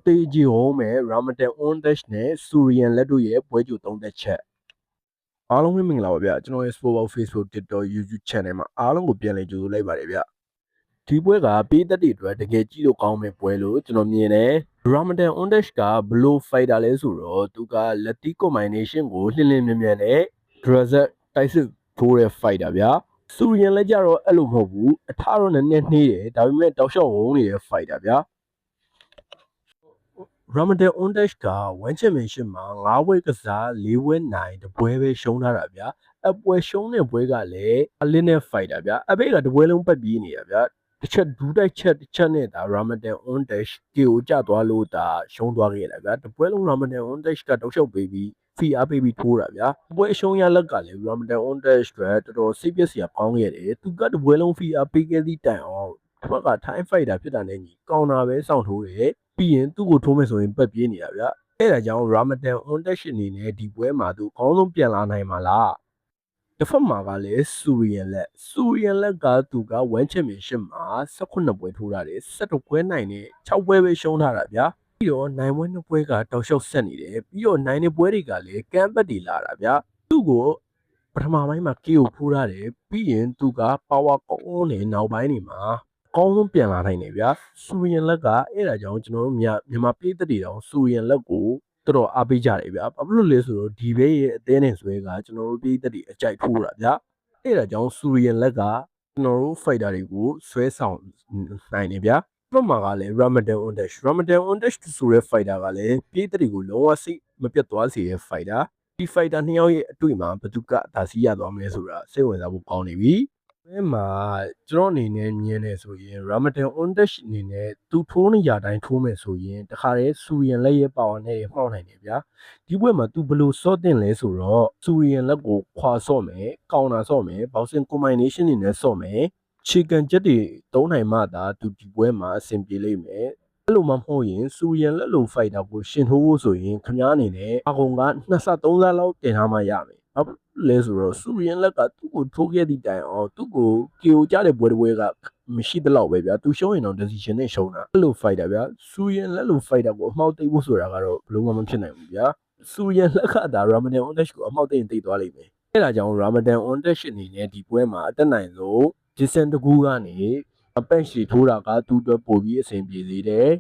တေဂျီဟိုမဲရာမတန်အွန်ဒက်ရှ်နဲ့ဆူရီယန်လက်တို့ရဲ့ပွဲကြိုသုံးသက်ချက်အားလုံးပဲမင်္ဂလာပါဗျာကျွန်တော်ရဲ့ Sport Box Facebook TikTok YouTube Channel မှာအားလုံးကိုပြန်လည်ကြိုဆိုလိုက်ပါတယ်ဗျာဒီပွဲကပေးသက်တွေအတွက်တကယ်ကြည့်လို့ကောင်းမဲ့ပွဲလို့ကျွန်တော်မြင်တယ်ရာမတန်အွန်ဒက်ရှ်ကဘလိုဖိုက်တာလဲဆိုတော့သူကလက်တီကွန်ဘိုင်နေရှင်းကိုလင်းလင်းမြမြနဲ့ Drazet တိုက်စစ်ထိုးတဲ့ဖိုက်တာဗျာဆူရီယန်လက်ကြတော့အဲ့လိုမဟုတ်ဘူးအထားတော့နည်းနည်းနှေးတယ်ဒါပေမဲ့တောက်လျှောက်ဝုန်းနေတဲ့ဖိုက်တာဗျာရာမဒန်အွန်ဒက်ရှ်က1ချန်ပီယံရှစ်မှာ9ပွဲကစား4ပွဲနိုင်တပွဲပဲရှုံးထားတာဗျာအပွဲရှုံးတဲ့ပွဲကလည်းအလင်းနဲ့ဖိုက်တာဗျာအဘေကတပွဲလုံးပတ်ပြေးနေတာဗျာတစ်ချက်ဒူးတိုက်ချက်တစ်ချက်နဲ့ဒါရာမဒန်အွန်ဒက်ရှ်ကိုကျသွားလို့ဒါရှုံးသွားခဲ့တာဗျာတပွဲလုံးရာမဒန်အွန်ဒက်ရှ်ကတောက်လျှောက်ပေးပြီးဖီအားပေးပြီးထိုးတာဗျာပွဲအရှုံးရလက်ကလည်းရာမဒန်အွန်ဒက်ရှ်ကတော်တော်စိတ်ပျက်စရာကောင်းခဲ့တယ်သူကတပွဲလုံးဖီအားပေးခဲ့သည့်တိုင်အောင်ဘက်ကထိုင်းဖိုက်တာဖြစ်တာနဲ့ညီကောင်တာပဲစောင့်ထိုးတယ်ပြီးရင်သူ့ကိုထိုးမယ်ဆိုရင်ပတ်ပြေးနေတာဗျအဲ့ဒါကြောင့်ရာမဒန်အွန်တက်ရှင်အနေနဲ့ဒီပွဲမှာသူအကောင်းဆုံးပြန်လာနိုင်မှာလားတစ်ဖက်မှာကလည်းဆူရီယန်လက်ကသူက1ချန်ပီယံရှစ်မှာ18ပွဲထိုးထားတယ်17ပွဲနိုင်နဲ့6ပွဲပဲရှုံးထားတာဗျပြီးတော့နိုင်ပွဲ2ပွဲကတောက်လျှောက်ဆက်နေတယ်ပြီးတော့နိုင်တဲ့ပွဲတွေကလည်းကမ်ဘတ်တွေလာတာဗျသူ့ကိုပထမပိုင်းမှာ KO ထိုးထားတယ်ပြီးရင်သူက power ကောင်းနေနောက်ပိုင်းတွေမှာအကောင်းဆုံးပြန်လာနိုင်တယ်ဗျာဆူရီယန်လက်ကအဲ့ဒါကြောင့်ကျွန်တော်တို့မြန်မာပြည်သက်တွေတောင်ဆူရီယန်လက်ကိုတော်တော်အားပေးကြတယ်ဗျာဘာဖြစ်လို့လဲဆိုတော့ဒီဘေးရဲ့အသေးနဲ့ဆွဲကကျွန်တော်တို့ပြည်သက်တွေအကြိုက်ထိုးတာဗျာအဲ့ဒါကြောင့်ဆူရီယန်လက်ကကျွန်တော်တို့ဖိုက်တာတွေကိုဆွဲဆောင်နိုင်တယ်ဗျာဘက်မှာကလည်းရာမဒန်အွန်ဒက်ရှ်ဆိုတဲ့ဖိုက်တာကလည်းပြည်သက်တွေကိုလုံးဝစိတ်မပြတ်သွားစေတဲ့ဖိုက်တာဒီဖိုက်တာနှစ်ယောက်ရဲ့အတွေ့မှာဘသူကအသာစီးရသွားမလဲဆိုတာစိတ်ဝင်စားဖို့ကောင်းနေပြီဘဲမှာကျွန်တော်အနေနဲ့မြင်နေဆိုရင်ရာမဒန်အွန်ဒက်ရှ်အနေနဲ့သူထိုးနေရတိုင်းထိုးမယ်ဆိုရင်တခါတည်းဆူရီယန်လက်ရဲ့ပါဝါနဲ့မှောက်နိုင်တယ်ဗျာဒီပွဲမှာသူဘယ်လိုစော့တင်လဲဆိုတော့ဆူရီယန်လက်ကိုခွာစော့မယ်ကောင်တာစော့မယ်ဘောက်ဆင်ကွန်ဘိုင်နေရှင်းတွေနဲ့စော့မယ်ချီကန်ချက်တွေသုံးနိုင်မှသာသူဒီပွဲမှာအဆင်ပြေလိမ့်မယ်အဲ့လိုမှမဟုတ်ရင်ဆူရီယန်လက်လိုဖိုက်တာကိုရှင်ထိုးဖို့ဆိုရင်ခင်ဗျားအနေနဲ့အကုန်က2ဆ3ဆလောက်တင်ထားမှရမယ်လဲဆိုတော့ဆူရီယန်လက်ကသူ့ကိုထိုးခဲ့သည့်တိုင်အောင်သူ့ကိုကီယိုကြတဲ့ပွဲတစ်ပွဲကမရှိသလောက်ပဲဗျာသူရှုံးရင်တော့ decision နဲ့ရှုံးတာအဲ့လို fighter ဗျာဆူရီယန်လက်လို fighter ကိုအမှောက်သိပ်ဖို့ဆိုတာကတော့ဘယ်လိုမှမဖြစ်နိုင်ဘူးဗျာဆူရီယန်လက်ကဒါရာမဒန်အွန်ဒက်ရှ်ကိုအမှောက်သိပ်ရင်သိသွားလိမ့်မယ်အဲ့ဒါကြောင့်ရာမဒန်အွန်ဒက်ရှ်အနေနဲ့ဒီပွဲမှာအတက်နိုင်ဆုံးဂျစ်ဆန်တကူကနေအပက်ရှီထိုးတာကသူ့အတွက်ပိုပြီးအဆင်ပြေစေတယ်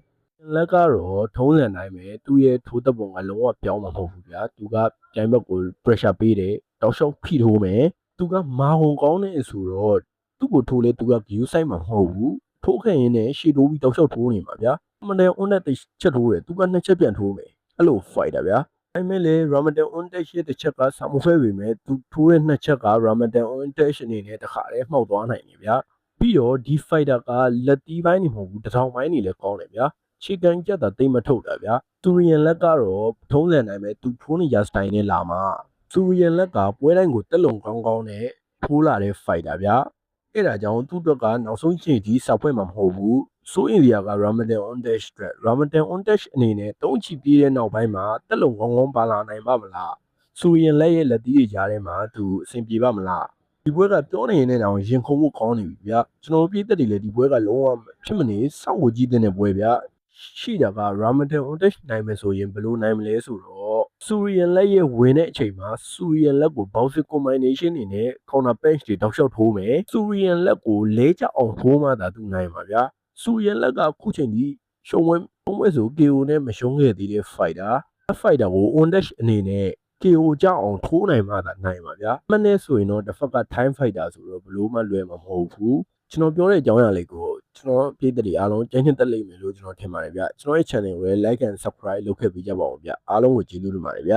လက်ကတော့ထုံးစံတိုင်းပဲသူ့ရဲ့ထိုးသက်ပုံကလုံးဝပြောင်းမှာမဟုတ်ဘူးဗျာသူကပြိုင်ဘက်ကို pressure ပေးတယ်တောက်လျှောက်ဖိထိုးမယ်သူကမာဟုံကောင်းနေဆိုတော့သူ့ကိုထိုးလဲသူက view site မှာမဟုတ်ဘူးထိုးခဲ့ရင်လည်းရှေ့တိုးပြီးတောက်လျှောက်ထိုးနေမှာဗျာမန်ဒန်အွန်နဲ့ချက်ထိုးတယ်သူက2ချက်ပြန်ထိုးမယ်အဲ့လို fighter ဗျာဒါပေမဲ့လေရာမဒန်အွန်တက်ရဲ့တစ်ချက်ကစာမဖဲပေမဲ့သူထိုးတဲ့2ချက်ကရာမဒန်အွန်တက်အနေနဲ့တခါတည်းမှောက်သွားနိုင်တယ်ဗျာပြီးတော့ဒီ fighter ကလက်တီးပိုင်းနေမဟုတ်ဘူးတထောင်ပိုင်းနေလည်းကောင်းတယ်ဗျာချီကန်ကြက်တာတိတ်မထုတ်တာဗျာတူရီယန်လက်ကတော့ထုံးစံတိုင်းပဲသူထိုးနေရစတိုင်နဲ့လာမှာဆူရီယန်လက်ကပွဲတိုင်းကိုတက်လုံကောင်းကောင်းနဲ့ထိုးလာတဲ့ fighter ဗျာအဲ့ဒါကြောင့်သူ့အတွက်ကနောက်ဆုံးချိန်ကြီးစပွဲမှာမဟုတ်ဘူးဆိုအင်ဒီယာကရာမဒန်အွန်ဒက်ရှ်အနေနဲ့3ချီပြေးတဲ့နောက်ပိုင်းမှာတက်လုံကောင်းကောင်းပါလာနိုင်ပါမလားဆူရီယန်လက်ရဲ့လက်သီးတွေကြားထဲမှာသူအဆင်ပြေပါမလားဒီပွဲကပြောနေနေတော့ရင်ခုန်ဖို့ကောင်းနေပြီဗျာကျွန်တော်ပြည်သက်တွေလည်းဒီပွဲကလုံးဝဖြစ်မနေစောင့်ကိုကြည့်တဲ့ပွဲဗျာရှိတာကရာမဒန်အွန်ဒက်ရှ်နိုင်မယ်ဆိုရင်ဘယ်လိုနိုင်မလဲဆိုတော့ဆူရီယန်လက်ရဲ့ဝင်တဲ့အချိန်မှာဆူရီယန်လက်ကိုဘောက်စစ်ကွန်ဘိုင်နေရှင်းနေနဲ့ကော်နာပန့်ချ်တွေတောက်လျှောက်ထိုးမယ်ဆူရီယန်လက်ကိုလဲကျအောင်ထိုးမှသာသူနိုင်မှာဗျာဆူရီယန်လက်ကခုချိန်ကြီးရှုံးပွဲဆို KO နဲ့မရှုံးခဲ့သေးတဲ့ fighter ကို on dash အနေနဲ့ KO ကြောက်အောင်ထိုးနိုင်မှသာနိုင်ပါဗျာမနဲ့ဆိုရင်တော့တစ်ဖက်က time fighter ဆိုတော့ဘလို့မှလွယ်မှာမဟုတ်ဘူးကျွန်တော်ပြောတဲ့အကြောင်းအရာလေးကိုကျွန်တော်ပြည်သက်တွေအားလုံးကြိုက်တက်လိမ့်မယ်လို့ကျွန်တော်ထင်ပါတယ်ဗျကျွန်တော်ရဲ့ channel ကို like and subscribe လုပ်ခဲ့ပေးကြပါဦးဗျအားလုံးကိုကျေးဇူးတင်ပါတယ်ဗျ